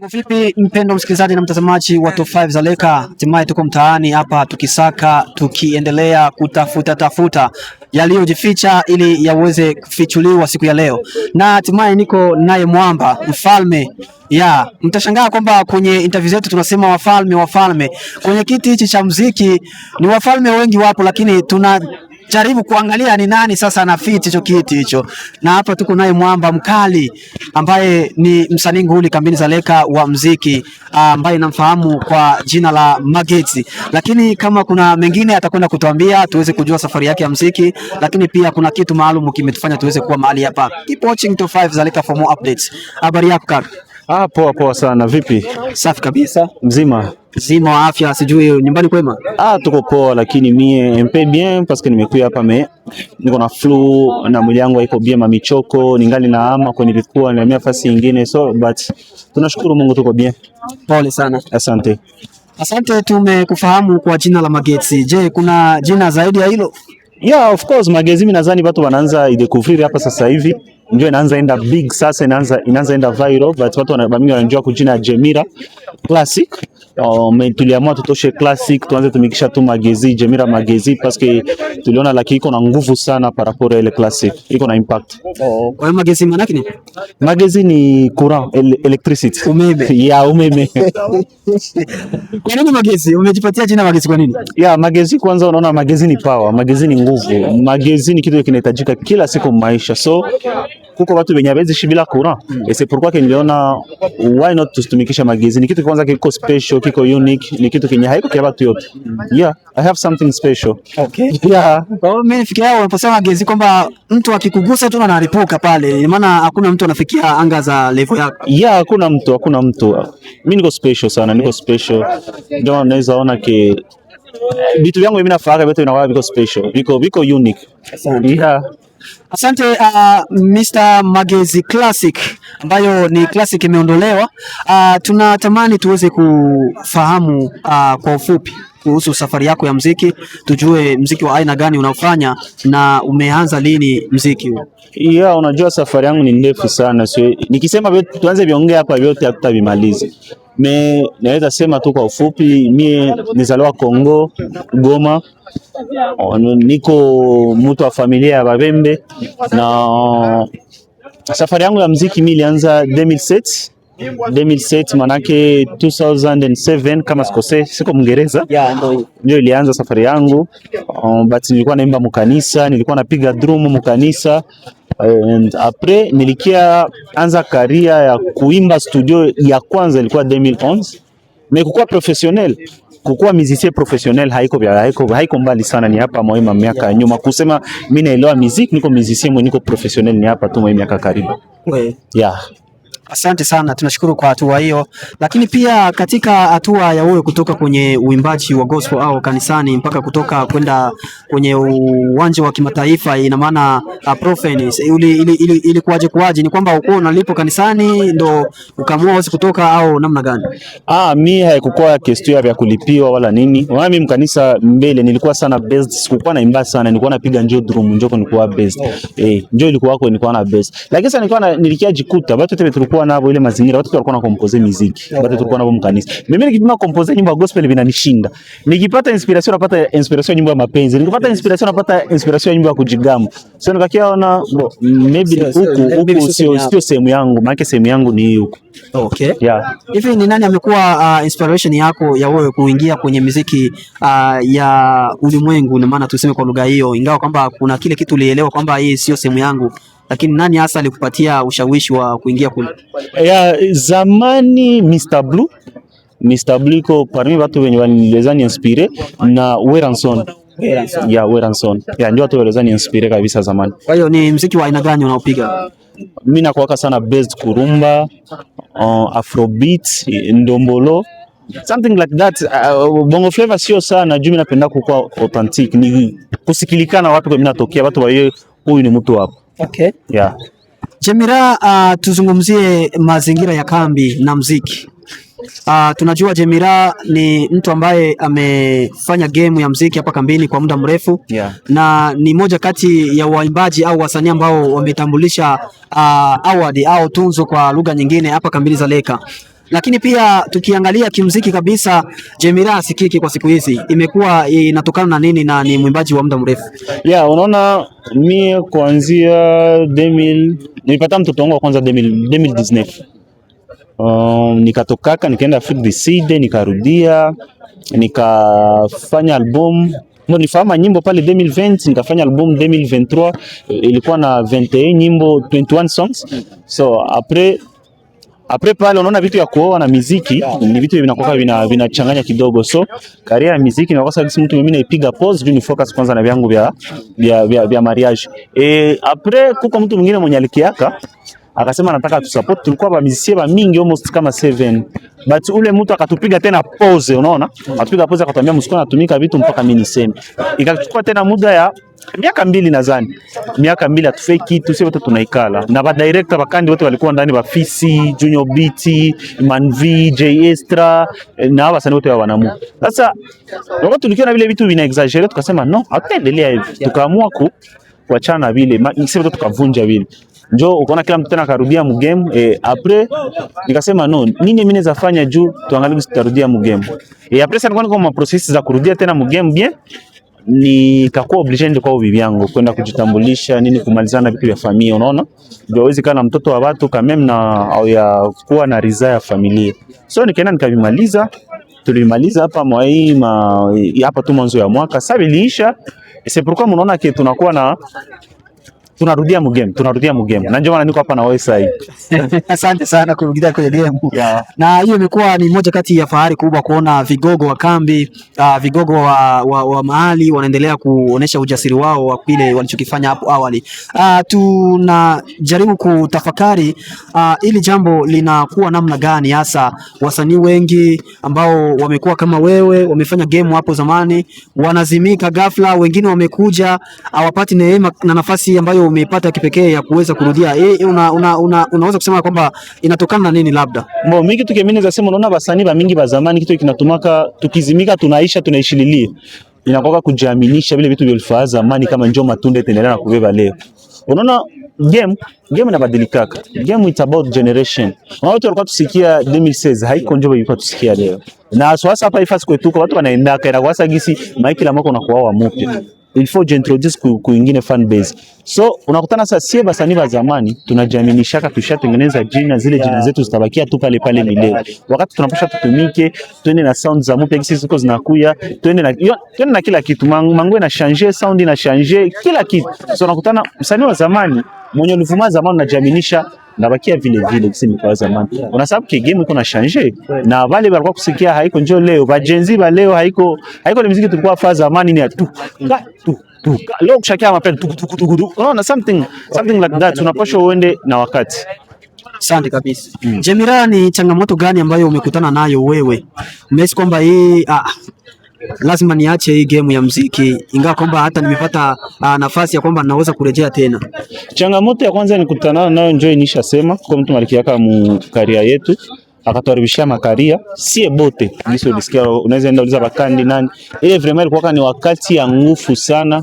Mambo vipi mpendo msikilizaji na mtazamaji wa Top 5 Zaleka, hatimaye tuko mtaani hapa tukisaka, tukiendelea kutafuta yaliyojificha ili yaweze kufichuliwa siku ya leo, na hatimaye niko naye mwamba mfalme. Mtashangaa kwamba kwenye interview zetu tunasema wafalme. Kwenye kiti hichi cha muziki ni wafalme wengi wapo, lakini jaribu kuangalia ni nani sasa anafiti hicho kiti hicho. Na hapa tuko naye mwamba mkali ambaye ni msanii nguli kambini Zaleka wa muziki, ambaye namfahamu kwa jina la Magezi. Lakini kama kuna mengine atakwenda kutuambia tuweze kujua safari yake ya muziki, lakini pia kuna kitu maalum kimetufanya tuweze kuwa mahali hapa. Keep watching Top 5 Zaleka for more updates. Habari yako kaka? Poa sana. Vipi? Safi kabisa. Mzima wa afya, sijui nyumbani kwema? Tuko poa, lakini mie mpe bien parce que nimekuja hapa niko na flu na mwili wangu haiko bien, mamichoko ningali na ama kwa nilikuwa na nafasi nyingine, so but tunashukuru Mungu tuko bien. Pole sana. Asante. Tumekufahamu kwa jina la Magezi. Je, kuna jina zaidi ya hilo? Yeah, of course Magezi, mimi nadhani watu wanaanza idekuviri hapa sasa hivi, ndio inaanza enda big sasa, inaanza enda viral, but watu wanajua kujina Jemira Classic. Tuliamua tutoshe Classic, tuanze tumikisha tu Magezi, Jemira Magezi, parce que tuliona lakini iko na nguvu sana par rapport à ile Classic, iko na impact. Kwa Magezi maana yake Magezi ni courant, electricity. Umeme. Yeah, umeme. Kwa nini Magezi? Umejipatia jina Magezi kwa nini? Yeah, Magezi kwanza unaona Magezi ni power, Magezi ni nguvu. Magezi ni kitu kinahitajika kila siku maisha. So kuko watu wenye hawezi ishi bila courant. Et c'est pourquoi que niliona why not tutumikisha Magezi. Ni kitu kwanza kiko special, kiko unique, ni kitu kenye haiko kwa watu yote. Yeah, I have something special. Okay. Yeah. Kwa mimi nafikiria unaposema Magezi kwamba mtu akikugusa tu anaripuka pale. Maana hakuna mtu anafikia anga za level yako. Yeah, hakuna mtu. Mimi niko special sana, niko special. Ndio naweza ona ke vitu vyangu mimi nafaka vitu vinakuwa viko special, viko unique. Asante. Yeah. Asante Mr. Magezi Classic, ambayo ni Classic imeondolewa. Tunatamani tuweze kufahamu kwa ufupi kuhusu safari yako ya muziki, tujue muziki wa aina gani unaofanya na umeanza lini muziki huu? Yeah, unajua safari yangu ni ndefu sana. So nikisema tuanze viongea hapa vyote hatutabimaliza. Naweza sema tu kwa ufupi, mie nizaliwa Kongo, Goma. Niko mtu wa familia ya Babembe, na safari yangu ya muziki mimi ilianza 2007 manake 2007 kama siko Mngereza. Yeah, ndio ilianza safari yangu. But nilikuwa naimba mkanisa, nilikuwa napiga drum mkanisa. And après nilikia anza career ya kuimba studio ya kwanza ilikuwa 2011. Mais kukuwa professionnel, kukuwa musicien professionnel haiko mbali sana, ni hapa mwa miaka nyuma. Kusema mimi naelewa muziki, niko musicien mwenye niko professionnel ni hapa tu mwa miaka karibu. Yeah. Asante sana, tunashukuru kwa hatua hiyo. Lakini pia katika hatua ya wewe kutoka kwenye uimbaji wa gospel au kanisani mpaka kutoka kwenda kwenye uwanja wa kimataifa, ina maana Profenis, ili kuwaje? Ni kwamba uko unalipo kanisani ndo ukaamua wewe kutoka au namna gani? Mimi haikuwa kestia vya kulipiwa wala nini. Mimi mkanisa mbele nilikuwa sana based, sikuwa naimba sana, nilikuwa napiga njoo drum, njoo nilikuwa based. Njoo ilikuwa nilikuwa na based. Lakini sasa nilikia jikuta watu tulikuwa nabo ile mazingira, watu walikuwa na compose muziki, watu tulikuwa nabo mkanisa. Mimi nikipima compose nyimbo ya gospel vinanishinda. Nikipata inspiration napata inspiration nyimbo ya mapenzi, nikipata inspiration napata inspiration nyimbo ya kujigamba. So nikakiona maybe huku sio sehemu yangu, maana sehemu yangu ni huku. Okay. Yeah. Hivi ni nani amekuwa inspiration yako ya wewe kuingia kwenye muziki ya ulimwengu, na maana tuseme kwa lugha hiyo, ingawa kwamba kuna kile kitu ulielewa kwamba hii sio sehemu yangu, lakini nani hasa alikupatia ushawishi wa kuingia kule? Zamani Mr. Blue iko parmi watu wenye wanilezani inspire, na Weranson. Weranson. Ndio watu walezani inspire kabisa zamani. Kwa hiyo ni muziki wa aina gani unaopiga? Mimi nakuwaka sana based kurumba, afrobeat, ndombolo, something like that. Bongo flavor sio sana, juu mimi napenda kuwa authentic, ni kusikilikana watu kwa mimi natokea watu wa huyu ni mtu hapo. Okay. Yeah. Jemira, tuzungumzie mazingira ya kambi na muziki. Tunajua Jemira ni mtu ambaye amefanya game ya muziki hapa kambini kwa muda mrefu. Yeah. Na ni moja kati ya waimbaji au wasanii ambao wametambulisha award au tunzo kwa lugha nyingine hapa kambini Zaleka. Lakini pia tukiangalia kimuziki kabisa, Jemira sikiki kwa siku hizi imekuwa inatokana na nini, na ni mwimbaji wa muda mrefu? Unaona mimi kuanzia 2000 nilipata mtoto wangu wa kwanza 2019. Nikatokaka nikaenda Afrique du Sud, nikarudia nikafanya album. Nilifanya nyimbo pale 2020, nikafanya album 2023, ilikuwa na 21 nyimbo, 21 songs. So après pale unaona vitu ya kuoa na muziki ni vitu vinakuwa vinachanganya kidogo. So career ya muziki na kwa mtu mimi naipiga pause juu ni focus kwanza na vyangu vya mariage. Après kuko mtu mwingine mwenye alikiaka akasema nataka tu support, tulikuwa ba musiciens mingi almost kama 7, but ule mtu akatupiga tena pause, unaona atupiga pause, akatuambia msiko natumika vitu mpaka mimi niseme. Ikachukua tena muda ya miaka 2 nadhani, miaka 2 atufeki kitu, sisi wote tunaikala na ba director bakandi wote walikuwa ndani, ba Fisi, Junior Beat, Man V, J Extra na wasanii wote wa wanamu. Sasa wakati tulikiona vile vitu vina exaggerate, tukasema no, hataendelea hivi, tukaamua kuachana vile, sisi wote tukavunja vile. Njoo ukaona kila mtu tena akarudia mu game. Après nikasema no, nini mimi naweza fanya juu tuangalie tutarudia mu game. Après sasa nilikuwa kwa process za kurudia tena mu game bien, nikakuwa obliged kwa bibi yangu kwenda kujitambulisha nini, kumalizana vitu vya familia, unaona ndio hawezi kana mtoto wa watu kama na au ya kuwa na ridhaa ya familia. So nikaenda nikavimaliza, tulimaliza hapa hapa tu mwanzo ya mwaka. Sasa iliisha, c'est pourquoi mnaona que tunakuwa na tunarudia mu game na ndio maana niko hapa na wewe sasa hivi. Asante sana kurudia kwenye game. Na hiyo imekuwa ni moja kati ya fahari kubwa kuona vigogo wa kambi, vigogo wa mahali wanaendelea kuonesha ujasiri wao wa kile walichokifanya hapo awali. Tunajaribu kutafakari ili jambo linakuwa namna gani, hasa wasanii wengi ambao wamekuwa kama wewe, wamefanya game hapo zamani, wanazimika ghafla, wengine wamekuja hawapati neema na nafasi ambayo umepata kipekee ya kuweza kurudia. Unaweza kusema kwamba inatokana na nini? Labda mimi kitu kingine naweza sema, unaona wasanii ba mingi ba zamani kitu kinatumaka tukizimika tunaishililia, inakoka kujiaminisha vile vitu vilifaa zamani kama njoo matunda itaendelea na kubeba leo. Unaona game inabadilika, game it's about generation. Watu walikuwa tusikia 2016 haiko njoo ilikuwa tusikia leo, na sasa hapa ifasi kwetu watu wanaenda kaenda kwa sagisi maiki la mwako na kuwa mpya. Il faut introduce kuingine fan base. So unakutana sasa sie basanii wa zamani tunajiaminishaka, tushatengeneza jina, zile jina zetu zitabakia tu pale pale milele. Wakati tunapasha tutumike, twende na sound za mpya kisi ziko zinakuya, twende na kila kitu. Mango na changer, sound na changer, kila kitu. So unakutana msanii wa zamani mwenye ulivuma zamani unajiaminisha na bakia vile kisi kwa zamani. Unasababu ke game iko na changer na wale walikuwa kusikia haiko njoo leo, ba Gen Z ba leo haiko ni muziki tulikuwa fa zamani ni tu leo kushakia mapenda tu. Unaona something like that, tunapaswa uende na wakati. Asante kabisa. Jemira, ni changamoto gani ambayo umekutana nayo wewe? Umehisi kwamba hii lazima niache hii game ya muziki, ingawa kwamba hata nimepata nafasi ya kwamba naweza kurejea tena? Changamoto ya kwanza nikutana nayo njoo nishasema kwa mtu malikiaka mu career yetu akatuharibishia makaria sie bote niso ulisikia, unaweza enda uliza bakandi nani ile vraiment ilikuwa ni wakati ya nguvu sana,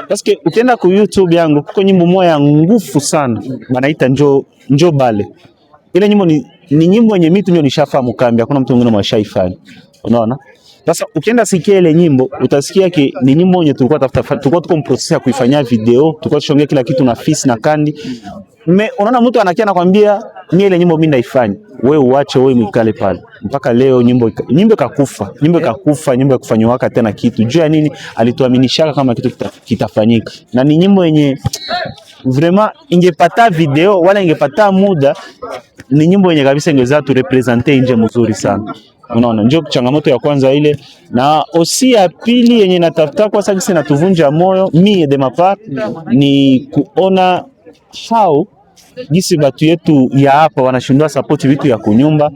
parce ukienda ku YouTube yangu kuko nyimbo moja ya nguvu sana wanaita njoo bale. Ile nyimbo ni nyimbo yenye mimi tu nishafahamu kambi, hakuna mtu mwingine mwashaifanya, unaona. Sasa ukienda sikia ile nyimbo utasikia ki ni nyimbo yenye tulikuwa tuko process ya kuifanyia video, tulikuwa tushongea kila kitu na Fisi na Kandi. Unaona mtu anakia anakuambia mimi ile nyimbo mimi naifanya, wewe uache, wewe mwikale pale. Mpaka leo nyimbo ikakufa, nyimbo kufanywa tena kitu. Juu ya nini? Alituaminishaka kama kitu kitafanyika. Na ni nyimbo yenye vraiment ingepata video wala ingepata muda, ni nyimbo yenye kabisa ingeweza tu representer nje mzuri sana. Unaona, ndio changamoto ya kwanza ile. Na osi ya pili yenye natafuta kwa sababu sina tuvunja moyo mie de mapart ni kuona how gisi batu yetu ya hapa wanashindwa support vitu ya kunyumba,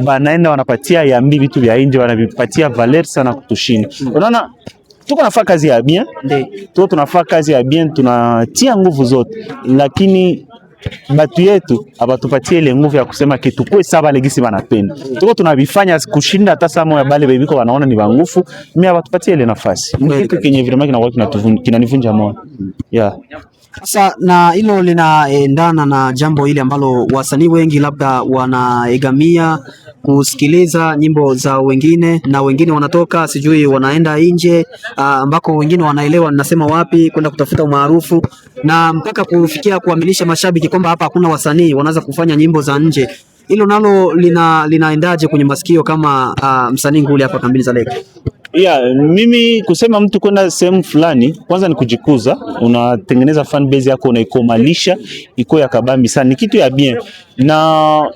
banaenda wanapatia ya mbi vitu vya nje, wanavipatia valer sana kutushinda. Unaona, tuko nafanya kazi ya bien, tunafanya kazi ya bien, tunatia nguvu zote, lakini batu yetu abatupatie ile nguvu ya kusema kitu kwa sababu legisi wanapenda. Tuko tunavifanya kushinda hata saa moja bale bebiko wanaona ni bangufu, mimi abatupatie ile nafasi. Kitu kenye vraiment kinanivunja moyo. Sasa na hilo linaendana na jambo hili ambalo wasanii wengi labda wanaegamia kusikiliza nyimbo za wengine, na wengine wanatoka sijui wanaenda nje ambako wengine wanaelewa ninasema wapi, kwenda kutafuta umaarufu na mpaka kufikia kuaminisha mashabiki kwamba hapa hakuna wasanii wanaanza kufanya nyimbo za nje. Hilo nalo linaendaje kwenye masikio kama msanii nguli hapa kambini za Leka? Mimi kusema mtu kwenda sehemu fulani kwanza ni kujikuza, unatengeneza fan base yako, unaikomalisha iko ya kabambi sana, ni kitu ya bien. Na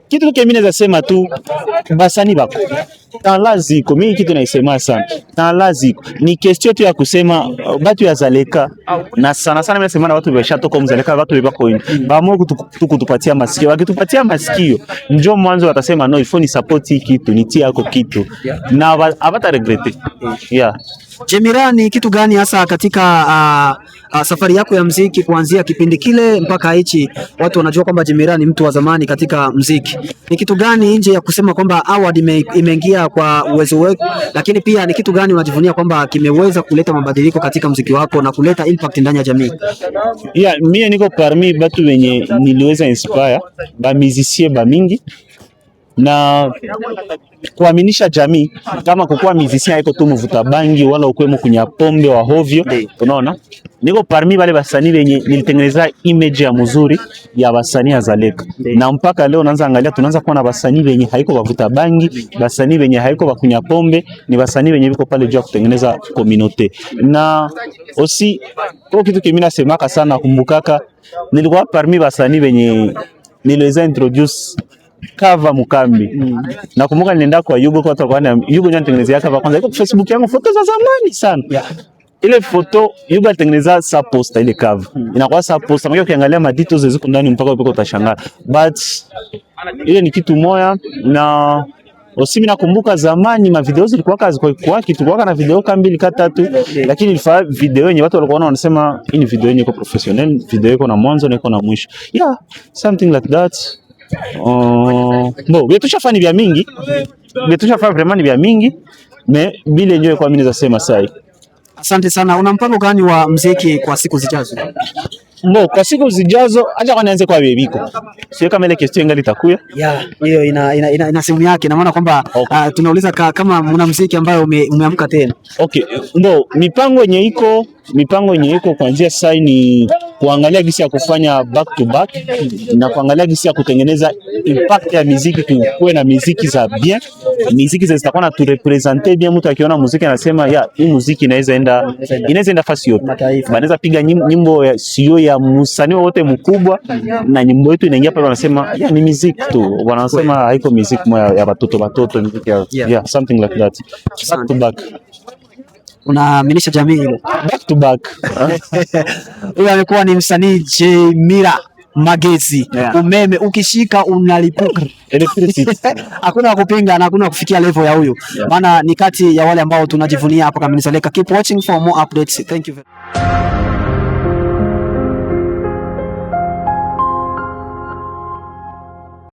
kitu kile mimi naweza sema tu basani bako tanlaziko, mimi kitu naisema sana tanlaziko ni question tu ya kusema batu ya Zaleka, na sana sana mimi nasema na watu washatoka mzaleka, watu bako bamo kutupatia masikio, wakitupatia masikio njoo mwanzo watasema no, ifo ni support hii kitu, nitie yako kitu na abata regrete. Jemira, ni kitu gani hasa katika safari yako ya mziki kuanzia kipindi kile mpaka hichi watu wanajua kwamba Jemira ni mtu wa zamani katika mziki? Ni kitu gani nje ya kusema kwamba award imeingia kwa uwezo wako, lakini pia ni kitu gani unajivunia kwamba kimeweza kuleta mabadiliko katika mziki wako na kuleta impact ndani ya jamii? Mimi niko parmi batu wenye niliweza inspire ba musicien ba mingi na kuaminisha jamii kama kukuwa musicien haiko tu mvuta bangi wala ukwemo kunya pombe wa hovyo. Unaona, niko parmi wale basanii wenye nilitengeneza image ya mzuri ya basanii ya Zaleka, na mpaka leo naanza angalia, tunaanza kuwa na basanii wenye haiko wavuta bangi, basanii wenye haiko wakunya pombe, ni basanii wenye biko pale juu ya kutengeneza community. Na osi kwa kitu kimi nasemaka sana, kumbukaka nilikuwa parmi basanii wenye niliweza introduce cover Mukambi. Nakumbuka nilienda kwa Yugo, kwa watu wakana Yugo ndio anatengenezea cover kwanza, iko Facebook yangu, foto za zamani sana. Ile foto Yugo alitengeneza sa poster, ile cover inakuwa sa poster, maki ukiangalia madito ziko ndani mpaka uko utashangaa, but ile ni kitu moya. Na osimi nakumbuka zamani ma video zilikuwa kazi kwa kitu kwa na video kama 2 3, lakini ilifaa video yenye watu walikuwa wanasema hii ni video yenye iko professional, video iko na mwanzo na iko na mwisho, something like that. Betushafanya vya mingi, betushafanya vraiment vya mingi, me bile nyoe kwa mimi naweza sema sai. Asante sana. Una mpango gani wa muziki kwa siku zijazo? Kwa siku zijazo acha kwa nianze kwa bebiko. Sio kama ile question ingali itakuya. Hiyo ina sehemu yake, na maana kwamba tunauliza kama mna muziki ambayo umeamka tena. Mipango yenye iko kuanzia sasa ni kuangalia gisi ya kufanya back to back na kuangalia gisi ya kutengeneza impact ya muziki, kuwe na muziki za bien, muziki zitakuwa na tu representer bien. Mtu akiona muziki anasema hii muziki inaweza enda fasi yote, wanaweza piga nyimbo ya sio ya msanii wote mkubwa, na nyimbo yetu inaingia pale wanasema ni muziki tu, wanasema haiko muziki moja ya watoto muziki ya something like that, back to back. Unaaminisha jamii hilo back to back. Huyo amekuwa ni msanii Jemira Magezi. Umeme ukishika unalipuka, electricity hakuna kupinga na hakuna kufikia level ya huyu, maana ni kati ya wale ambao tunajivunia hapa kambini za Leka. Keep watching for more updates. Thank you.